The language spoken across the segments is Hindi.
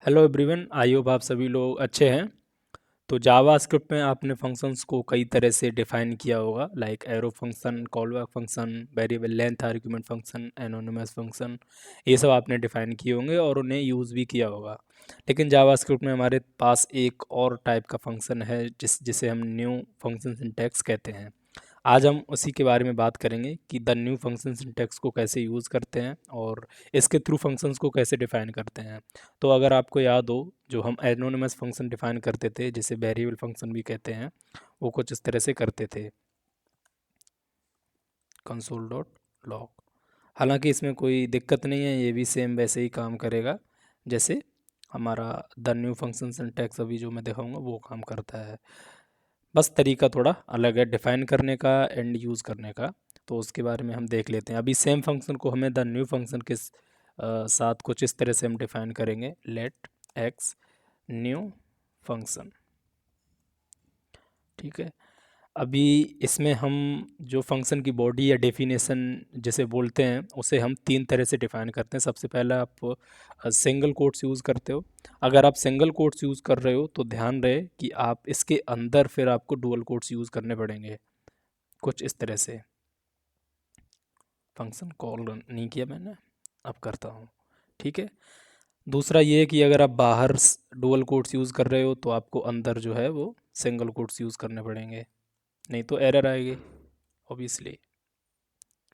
हेलो एवरीवन, आई होप आप सभी लोग अच्छे हैं। तो जावास्क्रिप्ट में आपने फंक्शंस को कई तरह से डिफाइन किया होगा, like arrow function, callback function, variable length argument function, anonymous function. ये सब आपने डिफाइन किए होंगे और उन्हें यूज़ भी किया होगा। लेकिन जावास्क्रिप्ट में हमारे पास एक और टाइप का फंक्शन है जिसे हम न्यू फंक्शन सिंटैक्स कहते हैं। आज हम उसी के बारे में बात करेंगे कि द न्यू फंक्शन सिंटैक्स को कैसे यूज़ करते हैं और इसके थ्रू फंक्शंस को कैसे डिफाइन करते हैं। तो अगर आपको याद हो, जो हम एनोनिमस फंक्शन डिफाइन करते थे, जिसे वेरिएबल फंक्शन भी कहते हैं, वो कुछ इस तरह से करते थे, कंसोल डॉट लॉग। हालांकि इसमें कोई दिक्कत नहीं है, ये भी सेम वैसे ही काम करेगा जैसे हमारा द न्यू फंक्शन सिंटैक्स अभी जो मैं दिखाऊंगा वो काम करता है। बस तरीका थोड़ा अलग है डिफ़ाइन करने का एंड यूज़ करने का। तो उसके बारे में हम देख लेते हैं। अभी सेम फंक्शन को हमें द न्यू फंक्शन के साथ कुछ इस तरह से हम डिफ़ाइन करेंगे, लेट एक्स न्यू फंक्शन। ठीक है। अभी इसमें हम जो फंक्शन की बॉडी या डेफिनेशन जिसे बोलते हैं, उसे हम तीन तरह से डिफ़ाइन करते हैं। सबसे पहला, आप सिंगल कोट्स यूज़ करते हो। अगर आप सिंगल कोट्स यूज़ कर रहे हो तो ध्यान रहे कि आप इसके अंदर फिर आपको डुअल कोट्स यूज़ करने पड़ेंगे, कुछ इस तरह से। फंक्शन कॉल नहीं किया मैंने, अब करता हूँ। ठीक है। दूसरा ये है कि अगर आप बाहर डुअल कोट्स यूज़ कर रहे हो तो आपको अंदर जो है वो सिंगल कोट्स यूज़ करने पड़ेंगे, नहीं तो एरर आएगी ऑब्वियसली।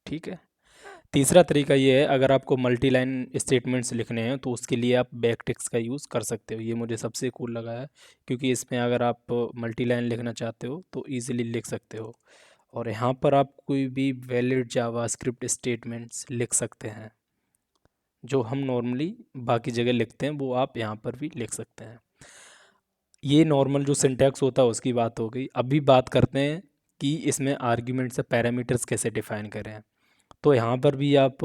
ठीक है। तीसरा तरीका ये है, अगर आपको मल्टी लाइन स्टेटमेंट्स लिखने हैं तो उसके लिए आप बैकटिक्स का यूज़ कर सकते हो। ये मुझे सबसे कूल लगा है, क्योंकि इसमें अगर आप मल्टी लाइन लिखना चाहते हो तो ईजिली लिख सकते हो। और यहाँ पर आप कोई भी वैलिड जावास्क्रिप्ट स्टेटमेंट्स लिख सकते हैं, जो हम नॉर्मली बाकी जगह लिखते हैं वो आप यहाँ पर भी लिख सकते हैं। ये नॉर्मल जो सिंटैक्स होता है उसकी बात हो गई। अभी बात करते हैं कि इसमें आर्ग्यूमेंट से पैरामीटर्स कैसे डिफाइन करें। तो यहाँ पर भी आप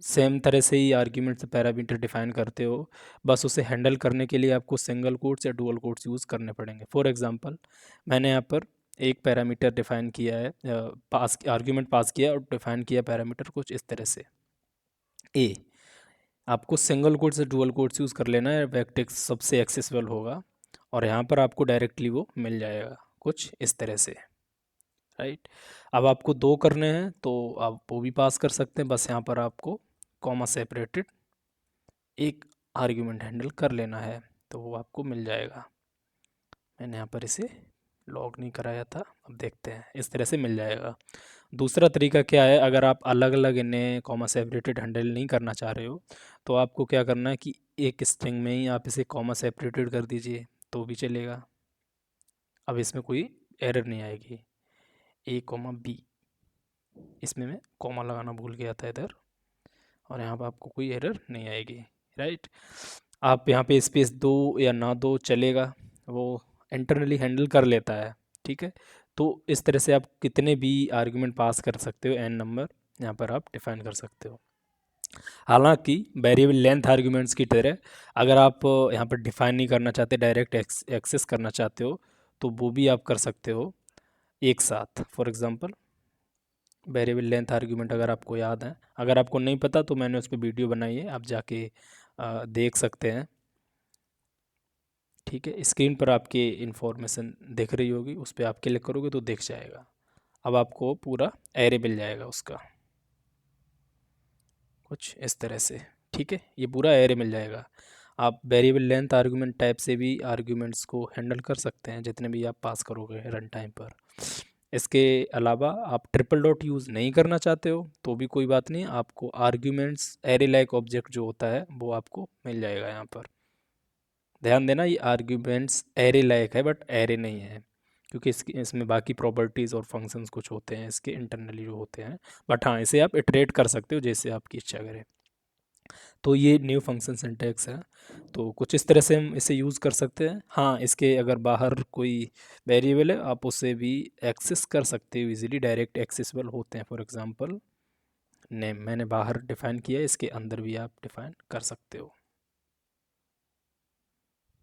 सेम तरह से ही आर्ग्यूमेंट से पैरामीटर डिफाइन करते हो, बस उसे हैंडल करने के लिए आपको सिंगल कोट्स या डुअल कोट्स यूज़ करने पड़ेंगे। फॉर एग्जांपल, मैंने यहाँ पर एक पैरामीटर डिफाइन किया है, पास आर्ग्यूमेंट पास किया और डिफाइन किया पैरामीटर कुछ इस तरह से ए। आपको सिंगल कोट्स या डुअल कोट्स यूज़ कर लेना है, बैकटिक्स सबसे एक्सेसिबल होगा और यहाँ पर आपको डायरेक्टली वो मिल जाएगा कुछ इस तरह से। राइट। अब आपको दो करने हैं तो आप वो भी पास कर सकते हैं, बस यहाँ पर आपको कॉमा सेपरेटेड एक आर्ग्यूमेंट हैंडल कर लेना है तो वो आपको मिल जाएगा। मैंने यहाँ पर इसे लॉग नहीं कराया था, अब देखते हैं, इस तरह से मिल जाएगा। दूसरा तरीका क्या है, अगर आप अलग अलग इन्हें कॉमा सेपरेटेड हैंडल नहीं करना चाह रहे हो तो आपको क्या करना है कि एक स्ट्रिंग में ही आप इसे कॉमा सेपरेटेड कर दीजिए तो भी चलेगा। अब इसमें कोई एरर नहीं आएगी। ए कॉमा बी, इसमें मैं कॉमा लगाना भूल गया था इधर, और यहाँ पर आपको कोई एरर नहीं आएगी। राइट। आप यहाँ पे स्पेस दो या ना दो चलेगा, वो इंटरनली हैंडल कर लेता है। ठीक है। तो इस तरह से आप कितने भी आर्गुमेंट पास कर सकते हो, एन नंबर यहाँ पर आप डिफाइन कर सकते हो। हालांकि वेरिएबल लेंथ आर्ग्यूमेंट्स की तरह अगर आप यहाँ पर डिफाइन नहीं करना चाहते, डायरेक्ट एक्सेस करना चाहते हो, तो वो भी आप कर सकते हो एक साथ। For example, variable length argument अगर आपको याद है, अगर आपको नहीं पता तो मैंने उस पर वीडियो बनाई है, आप जाके देख सकते हैं। ठीक है। स्क्रीन पर आपके इन्फॉर्मेशन दिख रही होगी, उस पर आप क्लिक करोगे तो दिख जाएगा। अब आपको पूरा एरे मिल जाएगा उसका कुछ इस तरह से। ठीक है। ये पूरा एरे मिल जाएगा। आप वेरिएबल लेंथ आर्गुमेंट टाइप से भी आर्ग्यूमेंट्स को हैंडल कर सकते हैं जितने भी आप पास करोगे रन टाइम पर। इसके अलावा आप ट्रिपल डॉट यूज़ नहीं करना चाहते हो तो भी कोई बात नहीं, आपको आर्ग्यूमेंट्स एरे लाइक ऑब्जेक्ट जो होता है वो आपको मिल जाएगा यहाँ पर। ध्यान देना, ये आर्ग्यूमेंट्स एरे लाइक है बट एरे नहीं है, क्योंकि इसमें बाकी प्रॉपर्टीज़ और फंक्शंस कुछ होते हैं इसके इंटरनली जो होते हैं। बट हाँ, इसे आप इटरेट कर सकते हो जैसे आपकी इच्छा करे। तो ये न्यू फंक्शन सिंटैक्स है, तो कुछ इस तरह से हम इसे यूज़ कर सकते हैं। हाँ, इसके अगर बाहर कोई वेरिएबल है आप उसे भी एक्सेस कर सकते हो, इजीली डायरेक्ट एक्सेसिबल होते हैं। फॉर एग्जांपल, नेम मैंने बाहर डिफाइन किया है, इसके अंदर भी आप डिफाइन कर सकते हो।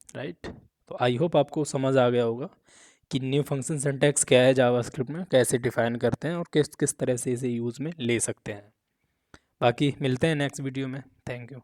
राइट। तो आई होप आपको समझ आ गया होगा कि न्यू फंक्शन सिंटैक्स क्या है, जावास्क्रिप्ट में कैसे डिफाइन करते हैं और किस किस तरह से इसे यूज़ में ले सकते हैं। बाकी मिलते हैं नेक्स्ट वीडियो में। Thank you.